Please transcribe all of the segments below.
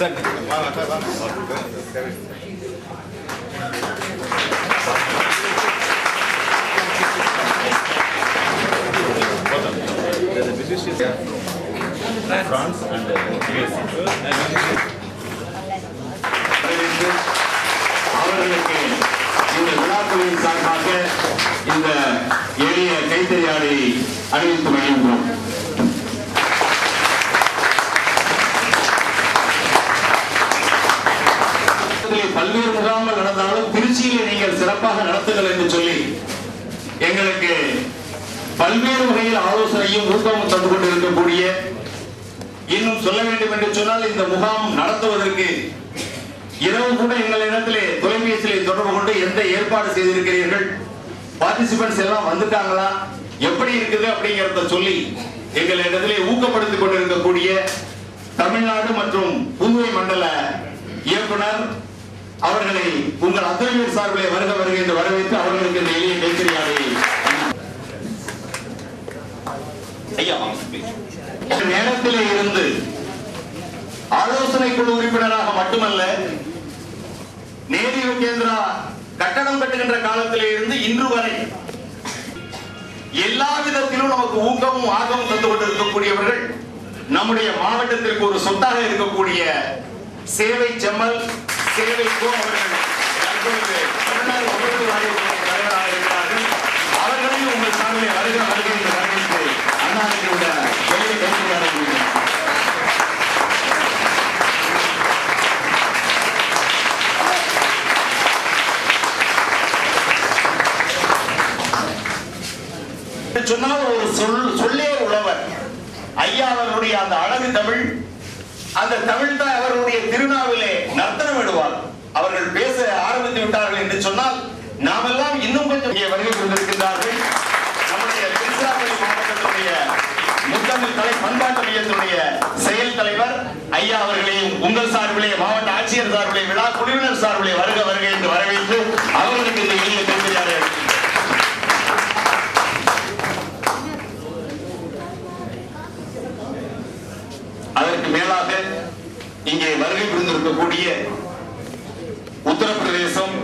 France and US. அவர்களுக்கு இந்த விழாக்குழுவின் சார்பாக இந்த எளிய கைத்தறியாளை அறிவித்து வருகின்றோம். பல்வேறு முகாம்கள் நடந்தாலும் திருச்சியில் நீங்கள் சிறப்பாக நடத்துங்கள் என்று சொல்லி எங்களுக்கு பல்வேறு வகையில் ஆலோசனையும் ஊக்கமும் தந்து கொண்டிருக்கக்கூடிய, இன்னும் சொல்ல வேண்டும் என்று சொன்னால் இந்த முகாம் நடத்துவதற்கு இரவு கூட எங்களிடத்திலே தொலைபேசியிலே தொடர்பு கொண்டு எந்த ஏற்பாடு செய்திருக்கிறீர்கள், பார்ட்டிசிபென்ட்ஸ் எல்லாம் வந்துட்டாங்களா, எப்படி இருக்குது அப்படிங்கிறத சொல்லி எங்களிடத்திலே ஊக்கப்படுத்திக் கொண்டிருக்கக்கூடிய தமிழ்நாடு மற்றும் புதுவை மண்டல இயக்குனர் அவர்களை உங்கள் அத்தனை பேர் சார்பிலே வருக வருக என்று வரவேற்று அவர்களுக்கு இந்த எளிய கைத்தறியாளை நேரத்திலே இருந்து ஆலோசனை குழு உறுப்பினராக மட்டுமல்ல, நேரு கேந்திரா கட்டடம் கட்டுகின்ற காலத்திலே இருந்து இன்று வரை எல்லா விதத்திலும் நமக்கு ஊக்கமும் ஆர்வமும் தந்து கொண்டிருக்கக்கூடியவர்கள் நம்முடைய மாவட்டத்திற்கு ஒரு சொத்தாக இருக்கக்கூடிய சேவை செம்மல் சேவை கோ அவர்கள் அவர்களையும் உங்கள் சார்பிலே வருக வருக என்று வரவேற்று அண்ணாவினுடைய வெளியே கைத்தறியாளர் சொன்னால் ஒரு சொல்லே உழவர் ஐயா அவர்களுடைய அந்த அழகு தமிழ், அந்த தமிழ் தான் அவர்களுடைய திருநாவிலே நர்த்தனம் விடுவார். அவர்கள் பேச ஆரம்பித்து விட்டார்கள் என்று சொன்னால் நாமெல்லாம் இன்னும் கொஞ்சம் வருகை கொண்டிருக்கின்றார்கள். நம்முடைய திருச்சிராப்பள்ளி மாவட்டத்துடைய முத்தமிழ் கலை பண்பாட்டு மையத்துடைய செயல் தலைவர் ஐயா அவர்களையும் உங்கள் சார்பிலே மாவட்ட ஆட்சியர் சார்பிலே விழா குழுவினர் சார்பிலே வருக வருக என்று வரவேற்று அவர்களுக்கு இந்த எளிய கைத்தறியாளை அதற்கு மேலாக இங்கே வருகை புரிந்திருக்கக்கூடிய உத்தரப்பிரதேசம்,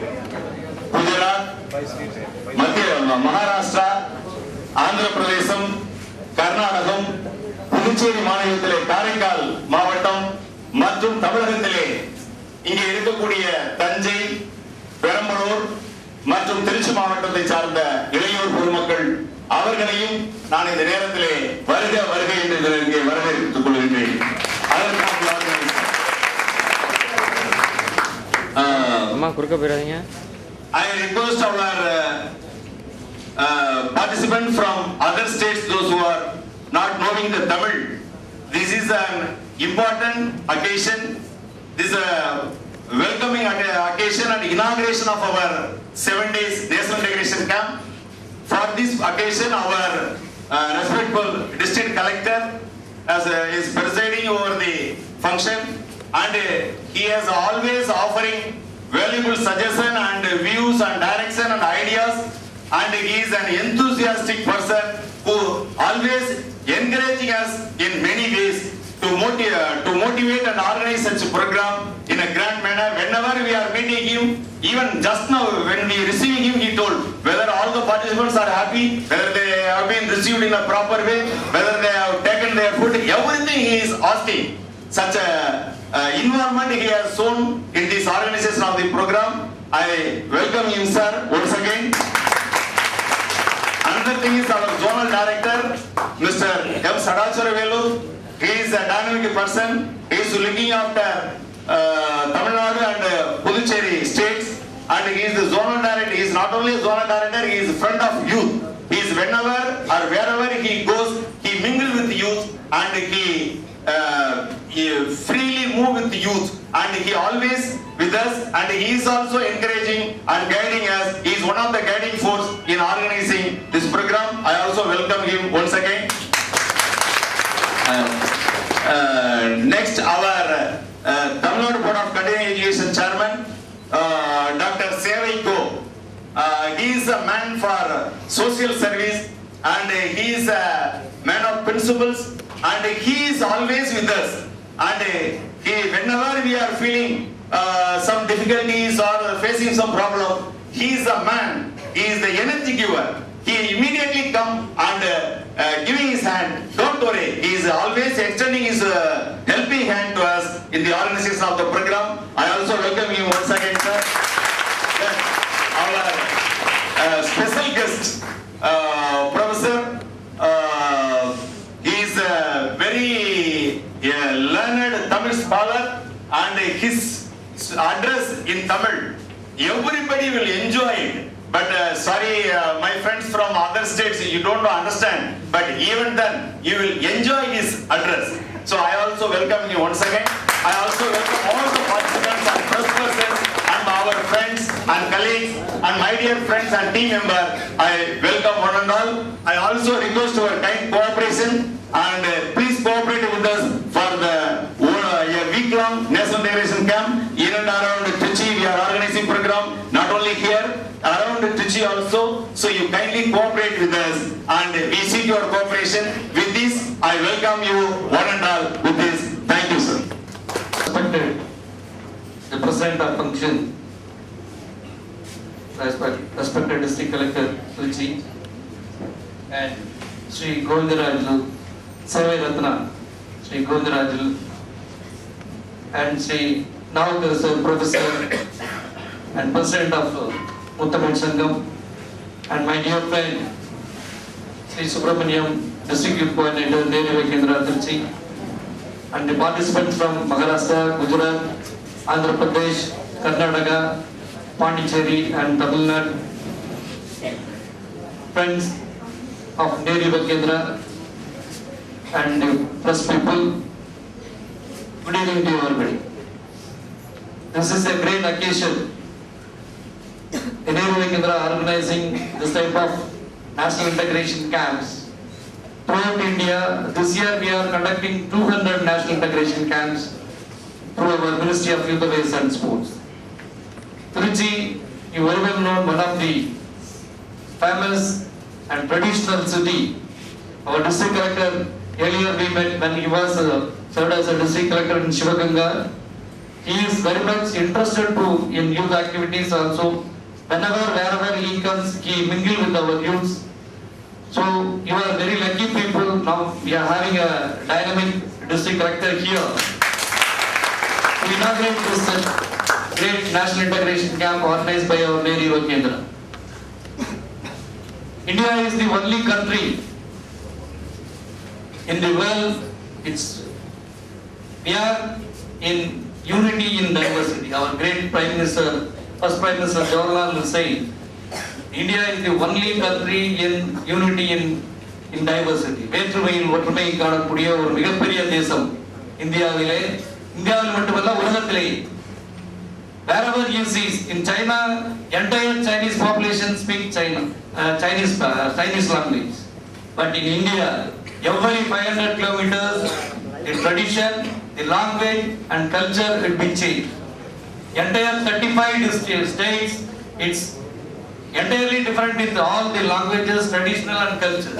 குஜராத், மத்திய மகாராஷ்டிரா, ஆந்திர பிரதேசம், கர்நாடகம், புதுச்சேரி மாநிலத்திலே காரைக்கால் மாவட்டம் மற்றும் தமிழகத்திலே இங்கே இருக்கக்கூடிய தஞ்சை, பெரம்பலூர் மற்றும் திருச்சி மாவட்டத்தை சார்ந்த இளையோர் பொதுமக்கள் அவர்களையும் நான் இந்த நேரத்திலே வருக வருக என்று இங்கே வரவேற்றுக் கொள்கின்றேன். I request our participants from other states, those who are not knowing the Tamil, this is an important occasion. This is a welcoming occasion and inauguration of our 7 days national integration camp. For this occasion, our respectful district collector is presiding over the function, and he is always offering valuable suggestion and views and direction and ideas, and he is an enthusiastic person who always encouraging us in many ways to motivate and organize such a program in a grand manner. Whenever we are meeting him, even just now when we receiving him, he told whether all the participants are happy, whether they have been received in a proper way, whether they have taken their food, everything he is asking. Such a involvement he has shown in this organization of the program. I welcome him, sir, once again. Another thing is our zonal director, Mr. M. Sadacharavelu. He is a dynamic person. He is looking after Tamil Nadu and Puducherry states, and he is the zonal director. He is not only a zonal director, he is a friend of youth. He is whenever or wherever he goes, he mingles with youth, and he freely move with youth, and he always with us, and he is also encouraging and guiding us. He is one of the guiding force in organizing this program. I also welcome him once again. Next, our Tamil Nadu Board of Continuing Education Chairman, Dr. Sevai Ko. He is a man for social service, and he is a man of principles, and he is always with us, and Whenever we are feeling some difficulties or facing some problem, he is a man. He is the energy giver. He immediately come and giving his hand. Don't worry. He is always extending his helping hand to us in the organization of the program. I also welcome you once again, sir. Our special guest, Professor. He is a very learned Tamil scholar, and his address in Tamil, everybody will enjoy it. But sorry, my friends from other states, you don't understand. But even then, you will enjoy his address. So I also welcome you once again. I also welcome all the participants and press persons and our friends and colleagues and my dear friends and team members. I welcome one and all. I also request your kind cooperation and please cooperate with us for the a week-long national integration camp in and around Trichy. We are organizing program not only here, around Trichy also. So you kindly cooperate with us and we seek your cooperation. With this, I welcome you one and all with this. Thank you, sir. Respected the President of Function, respected District Collector Trichy, and Sri Govindarajulu, Savai Ratna, Sri Govindarajulu, and Sri Navakar Sir, Professor and President of Muttamil Sangam, and my dear friend Sri Subramaniam, District Youth Coordinator, Nehru Vikendra Trichy, and the participants from Maharashtra, Gujarat, Andhra Pradesh, Karnataka, Pondicherry and Tamil Nadu, friends of Nehru Vikendra and press people, good evening to everybody. This is a great occasion. Nehru Vikendra organizing this type of national integration camps throughout India. This year we are conducting 200 national integration camps through our Ministry of Youth Affairs and Sports. Trichy, you very well know, one of the famous and traditional city. Our district collector, earlier we met when he was served as a district collector in Shivaganga. He is very much interested in youth activities also. Whenever, wherever he comes, he mingles with our youths. So you are very lucky people. Now we are having a dynamic district collector here to inaugurate this great national integration camp organized by our Nehru Vikendra. India is the only country in the world. We are in unity in diversity. Our great Prime Minister, first Prime Minister Jawaharlal will say, India is the only country in unity in diversity. வேற்றுமையில் ஒற்றுமை காணக்கூடிய ஒரு மிகப்பெரிய தேசம் இந்தியாவில் மட்டுமல்ல உலகத்திலே. Wherever you see in China, entire Chinese population speak Chinese language. But in India, every 500 kilometers, the tradition, the language and culture will be changed. Entire 35 states, it's entirely different with all the languages, traditional and culture.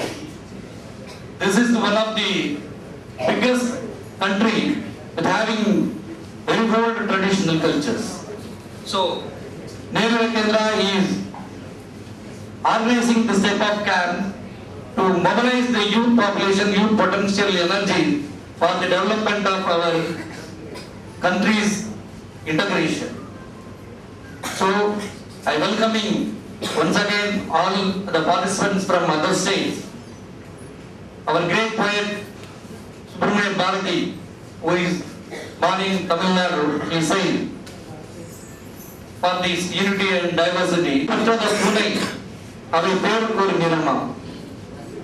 This is one of the biggest country with having very old traditional cultures. So, Nehru Vikendra is organizing this type of camp to mobilize the youth population, youth potential energy for the development of our country's integration. So, I welcoming once again all the participants from other states. Our great poet Subramaniam Bharati, who is born in Tamil Nadu, he said, for this unity and diversity, மற்றது பூனை அவை பேருக்கு ஒரு நிறமா,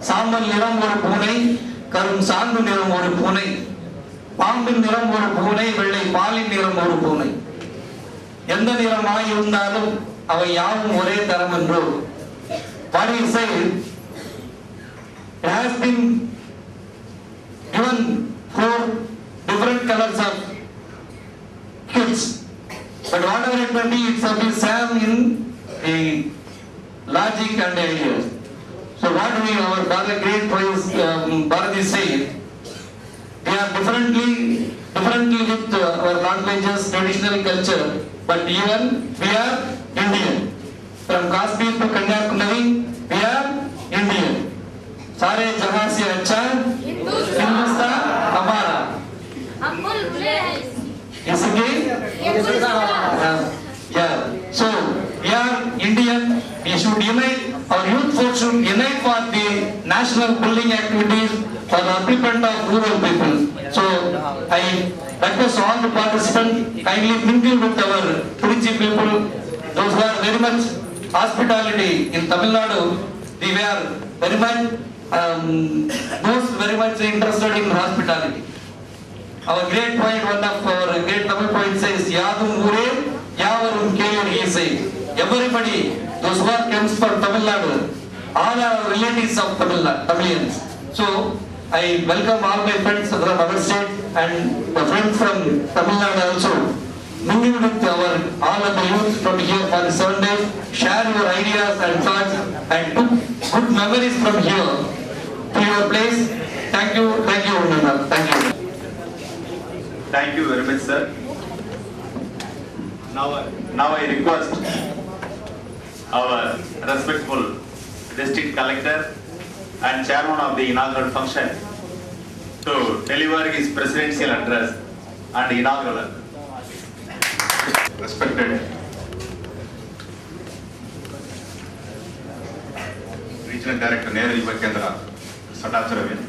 சாம்பல் நிறம் ஒரு பூனை, கரும் சாந்து நிறம் ஒரு பூனை, பாம்பின் நிறம் ஒரு பூனை, வெள்ளை பாலின் நிறம் ஒரு பூனை. எந்த நிறமாய் இருந்தாலும் அவை யாவும் ஒரே தரம் என்று. What he said, it has been given 4 different colors of kids, but whatever it may be, it shall be same in the logic and ideas. So what we, our great poet Bharati said, they are differently differently with our languages, traditional culture, but even we are Indian. From Kashmir to Kanyakumari, we are Indian. सारे जहां से अच्छा हिंदुस्तान हमारा. हम बोल भूले हैं इसलिए yeah. So we are Indian. We should unite. Our youth force should unite for the national building activities for the upliftment of rural people. So I request all the participants kindly mingle with our Trichy people. Those who are very much hospitality in Tamil Nadu, they were very much those very much interested in hospitality. Our great poet, one of our great Tamil poet says, Yadum Ure, Yavarum Kelur Isai. Everybody, those who are comes from Tamil Nadu, all are relatives of Tamilians. So, I welcome all my friends from our state and the friends from Tamil Nadu also. Mingle with all of the youth from here for the 7 days, share your ideas and thoughts and took good memories from here to your place. Thank you, Nana. Thank you. Thank you very much, sir. Now I request our respectful district collector and chairman of the inaugural function to deliver his presidential address and inaugural. Respected Regional Director Nehru Yuva Kendra, Satacharavan,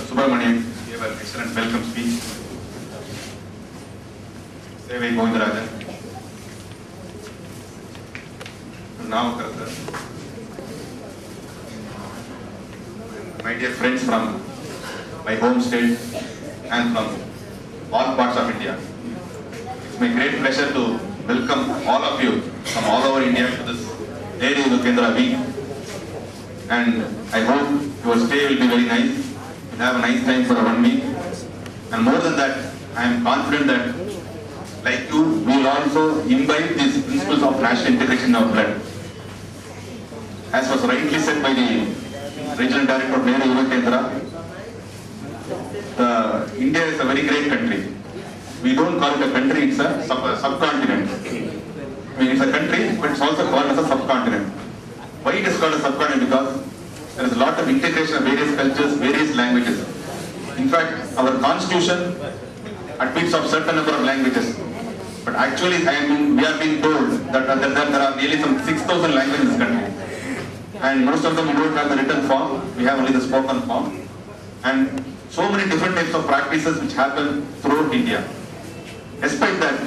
Subramanian gave an excellent welcome speech. Sevai Govindarajan, Navakar sir, my dear friends from my home state and from all parts of India. It's my great pleasure to welcome all of you from all over India to this Nehru Yuva Kendra week. And I hope your stay will be very nice. You'll have a nice time for 1 week. And more than that, I am confident that, like you, we will also imbibe these principles of national integration in our blood. As was rightly said by the Regional Director of Nehru Yuva Kendra, India is a very great country. We don't call it a country, it's a subcontinent. I mean, it's a country, but it's also called as a subcontinent. Why it is called a subcontinent? Because there is a lot of integration of various cultures, various languages. In fact, our constitution admits of certain number of languages. But actually, we are being told that there are nearly some 6,000 languages in this country. And most of them we don't have the written form, we have only the spoken form. And so many different types of practices which happen throughout India. Despite that,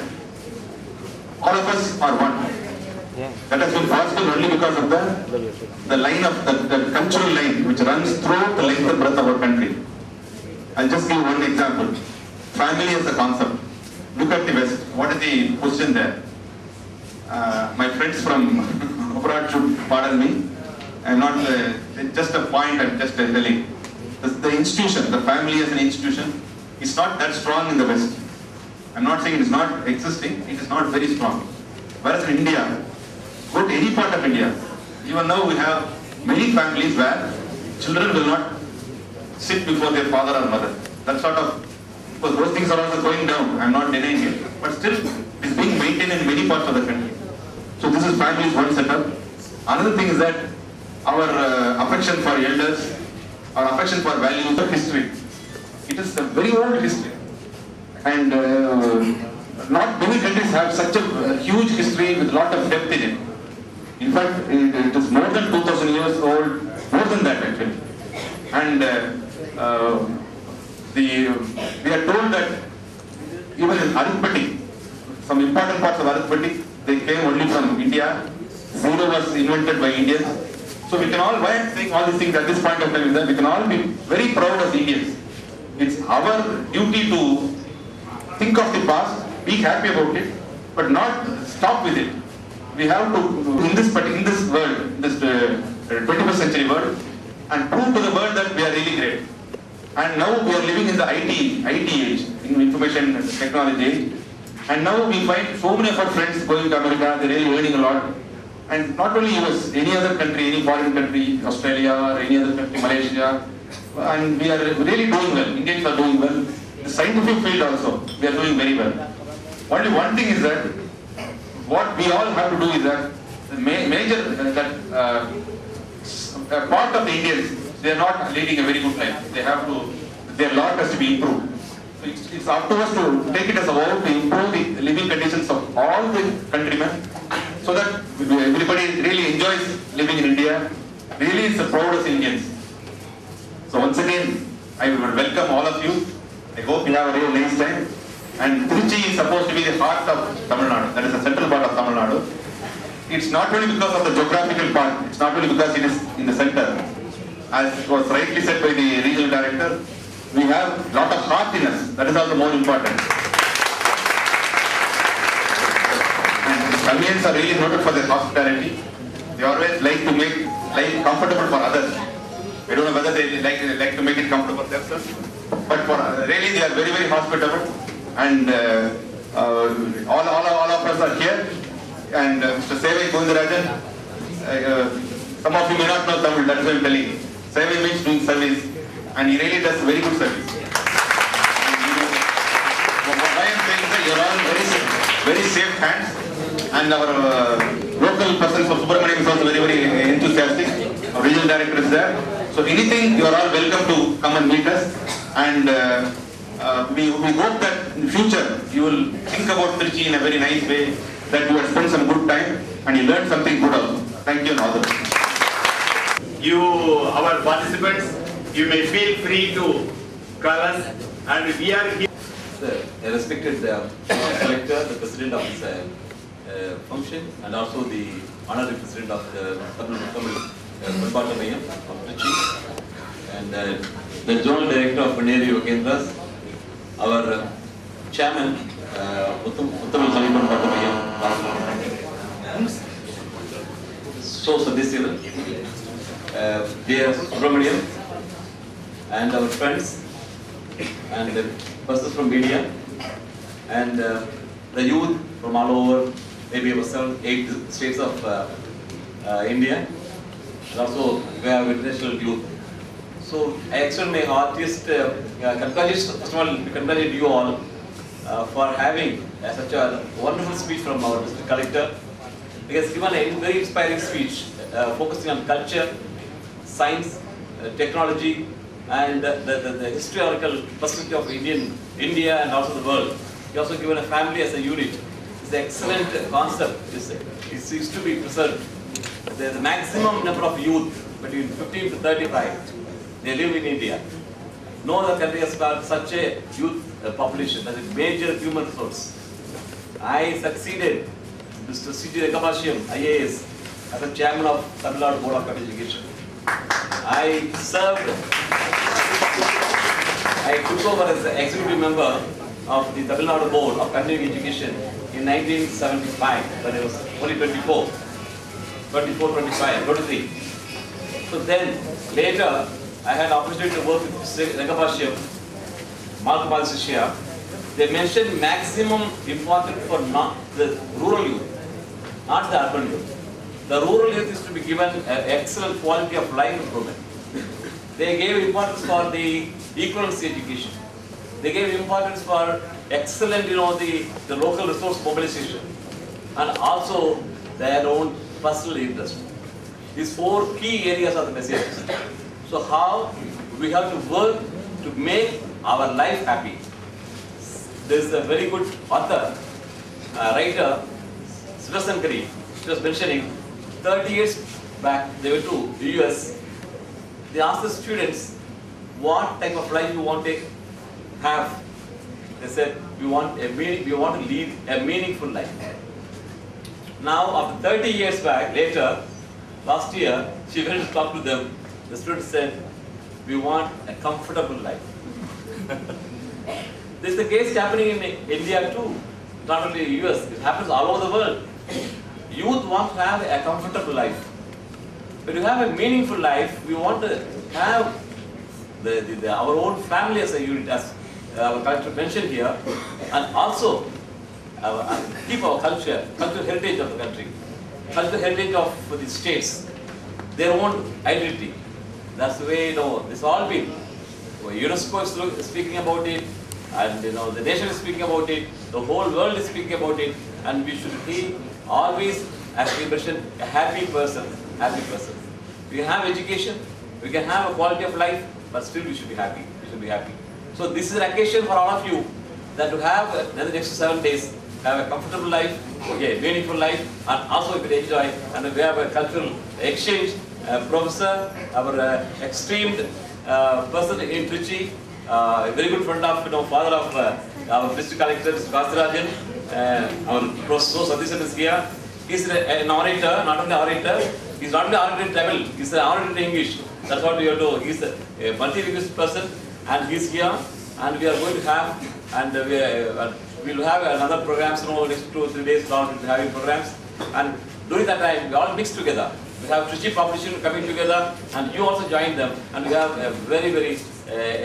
all of us are one. That has been possible only because of the line of the cultural line which runs throughout the length and breadth of our country. I'll just give one example. Family as a concept. Look at the West. What is the question there? My friends from abroad should pardon me. I'm not just a point. I'm just telling. The institution, the family as an institution, is not that strong in the West. I'm not saying it is not existing. It is not very strong. Whereas in India, go to any part of India, even now we have many families where children will not sit before their father or mother. That sort of, because those things are also going down. I'm not denying it, but still it is being maintained in many parts of the country. So this is family's one setup. Another thing is that our affection for elders, our affection for values of history. It is a very old history, and not many countries have such a huge history with a lot of depth in it. In fact, it is more than 2,000 years old, more than that actually. And we are told that even in arithmetic, some important parts of arithmetic, they came only from India. Zero was invented by Indians. So we can all, why I'm saying all these things at this point of time is that we can all be very proud as Indians. It's our duty to think of the past, be happy about it, but not stop with it. We have to, in this world, this 21st century world, and prove to the world that we are really great. And now we are living in the IT age, in information technology age. And now we find so many of our friends going to America, they're really earning a lot. And not only US, any other country, any foreign country, Australia or any other country, Malaysia, and we are really doing well. Indians are doing well. The scientific field also, we are doing very well. Only one thing is that what we all have to do is that the part of the Indians, they are not leading a very good life. They have to, their lot has to be improved. So it's up to us to take it as a whole to improve the living conditions of all the countrymen, so that everybody really enjoys living in India, really is proud as Indians. So once again, I will welcome all of you. I hope you have a real nice time. And Trichy is supposed to be the heart of Tamil Nadu. That is the central part of Tamil Nadu. It's not only because of the geographical part. It's not only because it is in the center. As was rightly said by the regional director, we have a lot of heart in us. That is also more important. And Tamilians are really noted for their hospitality. They always like to make life comfortable for others. I don't know whether they like to make it comfortable for themselves, but for really they are very, very hospitable. And all of us are here. And Mr. Sevai Govindarajan, some of you may not know Tamil, that's why I'm telling you. Sevai means doing service, and he really does very good service. Why I'm saying that you're all very safe hands, and our local person from Subramaniam is also very, very enthusiastic. Our regional director is there. So anything, you are all welcome to come and meet us. And we hope that in the future you will think about Trichy in a very nice way, that you have spent some good time and you learned something good also. Thank you and all the best. You, our participants, you may feel free to call us, and we are here. The respected collector, the president of this function, and also the honorary president of the Tamil Panbattamayam of Trichy, and the zonal director of Nehru Kendras, our chairman, Uttamil Panbattamayam, so Sadisira, dear Subramaniam, and our friends, and the persons from media, and the youth from all over, maybe about 7-8 states of India, and also we have international youth. So I extend my heartiest congratulate you all for having such a wonderful speech from our district collector. He has given a very inspiring speech focusing on culture, science, technology, and the historical perspective of India and also the world. He also given a family as a unit. It's an excellent concept. It is to be preserved. The maximum number of youth between 15 to 35, they live in India. No other country has got such a youth population. That is a major human resource. I succeeded Mr. C.G. Rangabhashyam, IAS, as a chairman of Tamil Nadu Board of Education. I took over as the executive member of the Tamil Nadu Board of Continuing Education in 1975, when I was only 24, 23. So then, later, I had opportunity to work with Rangabhashyam, Malkamal Shishya. They mentioned maximum importance for not the rural youth, not the urban youth. The rural youth is to be given an excellent quality of life improvement. They gave importance for the equivalency education. They gave importance for excellent, the local resource mobilization, and also their own personal interest. These 4 key areas are the messages. So how we have to work to make our life happy. There is a very good author, writer, Citizen Curry. She was mentioning 30 years back, they went to the US. They asked the students, what type of life you want to have? They said, we want to lead a meaningful life. Now, after 30 years back, later, last year, she went to talk to them. The students said, we want a comfortable life. This is the case happening in India too, not only in the US, it happens all over the world. Youth want to have a comfortable life. When you have a meaningful life, we want to have our own family as a unit, as our culture mentioned here, and also keep our cultural heritage of the country, cultural heritage of the states, their own identity. That's the way, it's all been UNESCO is speaking about it, and the nation is speaking about it, the whole world is speaking about it, and we should be always, as we mentioned, a happy person. Happy person. We have education, we can have a quality of life, but still we should be happy. We should be happy. So this is an occasion for all of you that to have the next 7 days, have a comfortable life, okay, meaningful life, and also we can enjoy, and we have a cultural exchange. Professor, our esteemed person in Trichy, a very good friend of, father of our district collector, Mr. Kasirajan, our Professor Satish is here. He's an orator, not only orator, he's not only orator in Tamil, he's an orator in English. That's what we are doing. He's a multi-linguist person, and he's here, and we are going to have, and we will have another programs, next 2 or 3 days, we'll be having programs, and during that time, we all mix together. We have Trichy population coming together, and you also join them, and we have a very, very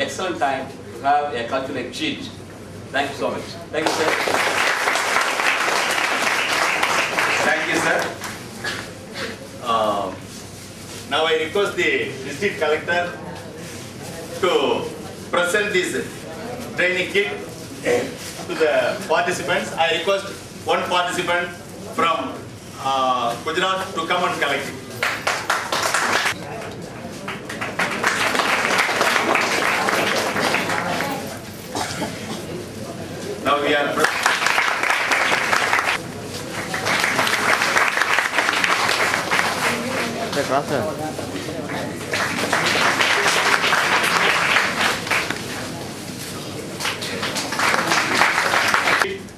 excellent time to have a cultural exchange. Thank you so much. Thank you, sir. Thank you, sir. Now I request the district collector to present this training kit to the participants. I request one participant from Gujarat to come and collect it. Now we are.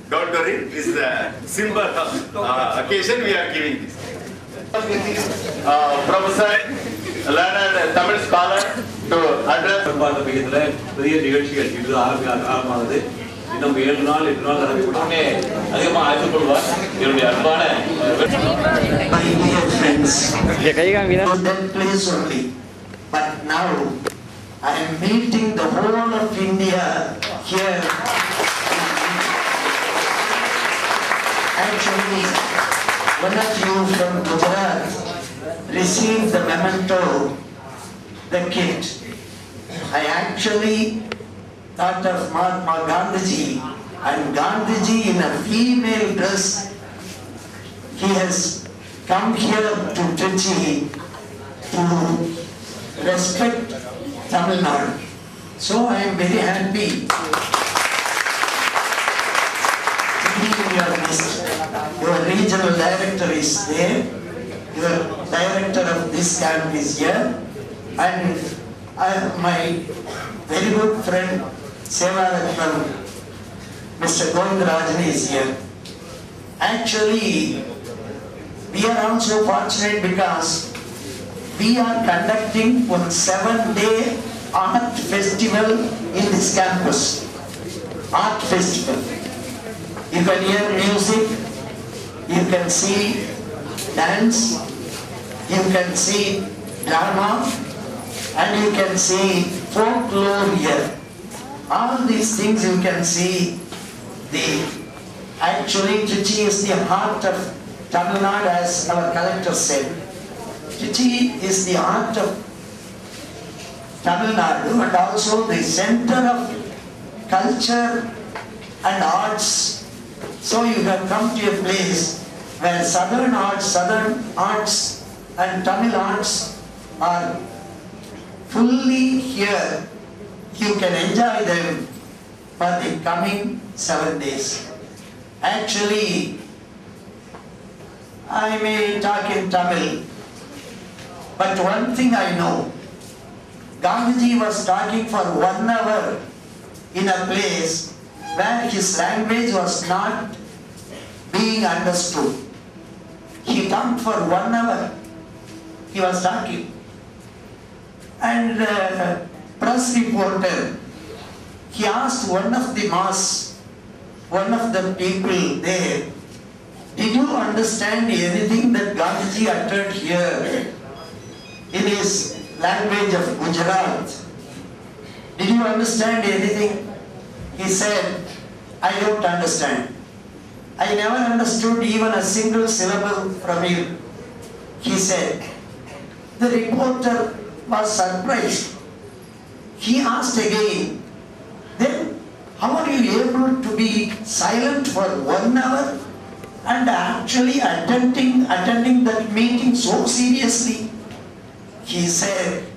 Don't worry, this is a simple occasion we are giving this. Professor, learned Tamil scholar to address. பெரிய நிகழ்ச்சிகள் இது ஆரம்பமானது. இன்னும் 7 நாள் 8 நாள் நடக்கக்கூடாது. அதிகமாக ஆய்வு கொள்வார். என்னுடைய அன்பான My dear friends, to that place only. But now I am meeting the whole of India here. Actually, one of you from Gujarat received the memento, the kit. I actually thought of Mahatma Gandhiji, and Gandhiji in a female dress, he has come here to Trichy to respect Tamil Nadu. So I am very happy to be in your midst. Your regional director is there, your director of this camp is here, and my very good friend Sevaratnam, Mr. Govindarajan is here. Actually, we are also fortunate because we are conducting one 7-day art festival in this campus. Art festival. You can hear music, you can see dance, you can see drama, and you can see folklore here. All these things you can see. Actually, Trichy is the heart of Tamil Nadu, as our collector said. Trichy is the heart of Tamil Nadu and also the center of culture and arts. So you have come to a place where southern arts and Tamil arts are fully here. You can enjoy them for the coming 7 days. Actually, I may talk in Tamil, but one thing I know, Gandhiji was talking for 1 hour in a place where his language was not being understood. He talked for 1 hour. He was talking. And press reporter, he asked one of the people there, did you understand anything that Gandhiji uttered here in his language of Gujarat? Did you understand anything? He said, I don't understand. I never understood even a single syllable from you. He said, the reporter was surprised. he asked again, then how are you able to be silent for 1 hour and actually attending that meeting so seriously? He said,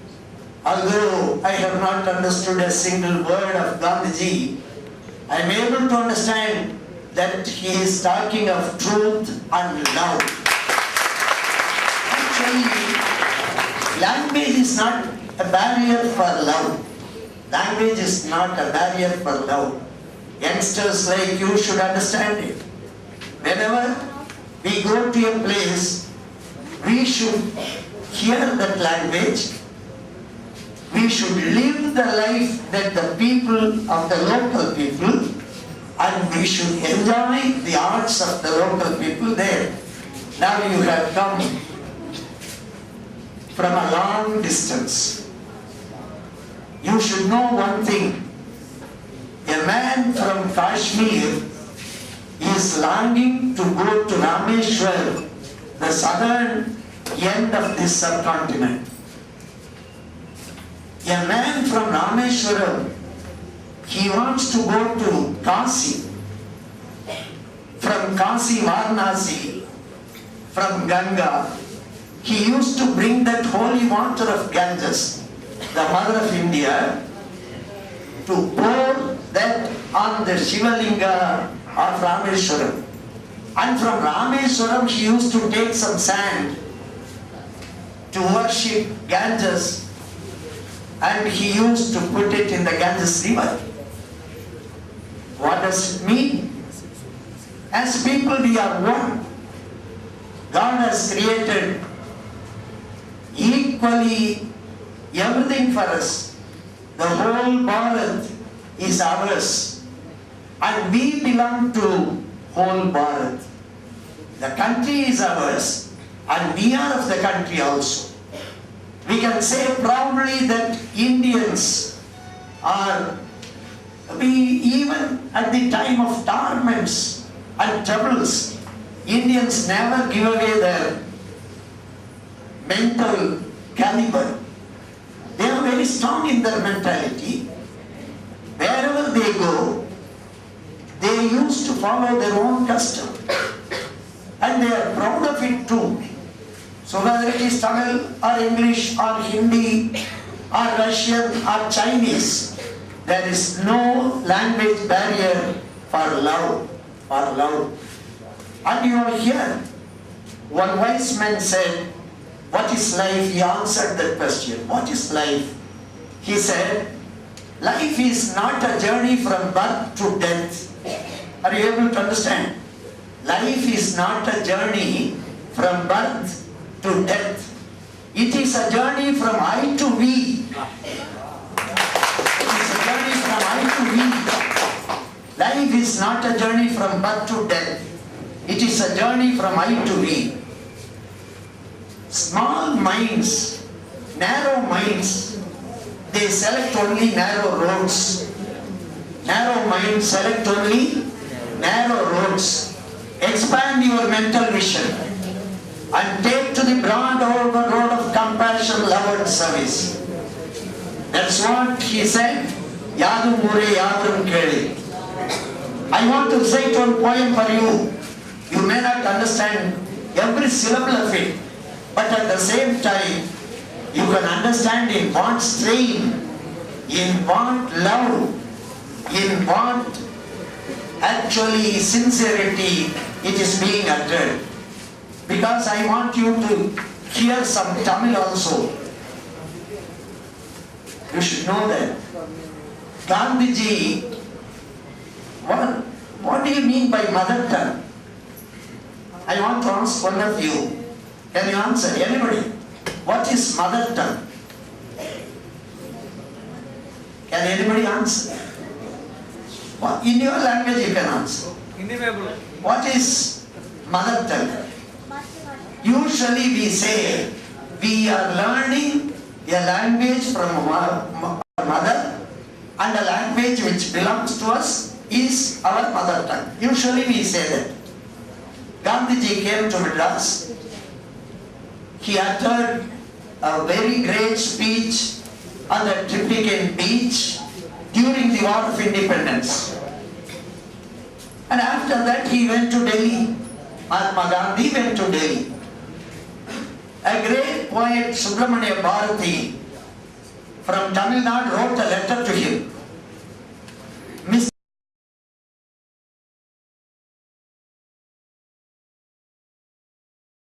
although I have not understood a single word of Gandhiji, I am able to understand that he is talking of truth and love. Actually, language is not a barrier for love. Language is not a barrier for love. Youngsters like you should understand it. Whenever we go to a place, we should hear that language. We should live the life that the people of the local people, and we should enjoy the arts of the local people there. Now you have come from a long distance. You should know one thing. A man from Kashmir is longing to go to Rameshwar, the southern end of this subcontinent. A man from Rameshwaram, he wants to go to Kasi. From Kasi, Varanasi, from Ganga, he used to bring that holy water of Ganges, the mother of India, to pour that on the Shivalinga of Rameshwaram. And from Rameshwaram, he used to take some sand to worship Ganges, and he used to put it in the Ganges river. What does it mean? As people, we are one. God has created equally everything for us. The whole Bharat is ours, and we belong to whole Bharat. The country is ours, and we are of the country also. We can say proudly that Indians are, even at the time of torments and troubles, Indians never give away their mental caliber. They are very strong in their mentality. Wherever they go, they used to follow their own custom. And they are proud of it too. So whether it is Tamil or English or Hindi or Russian or Chinese, there is no language barrier for love. And you are here. One wise man said, what is life? He answered that question. What is life? He said, life is not a journey from birth to death. Are you able to understand? Life is not a journey from birth to death. It is a journey from I to we. It is a journey from I to we. Life is not a journey from birth to death. It is a journey from I to we. Small minds, narrow minds, they select only narrow roads. Narrow minds select only narrow roads. Expand your mental vision and take to the broad road of compassion, love and service. That's what he said. Yadu Mure Yadrum Keli. I want to recite one poem for you. You may not understand every syllable of it, but at the same time, you can understand in what strain, in what love, in what actually sincerity it is being uttered. Because I want you to hear some Tamil also. You should know that. Gandhiji, what do you mean by mother tongue? I want to ask one of you. Can you answer? Anybody? What is mother tongue? Can anybody answer? In your language you can answer. What is mother tongue? Usually we say we are learning a language from our mother, and a language which belongs to us is our mother tongue. Usually we say that. Gandhiji came to Madras. He uttered a very great speech on the Triplicane beach during the War of Independence. And after that he went to Delhi. Mahatma Gandhi went to Delhi. A great poet, Subramania Bharati, from Tamil Nadu, wrote a letter to him.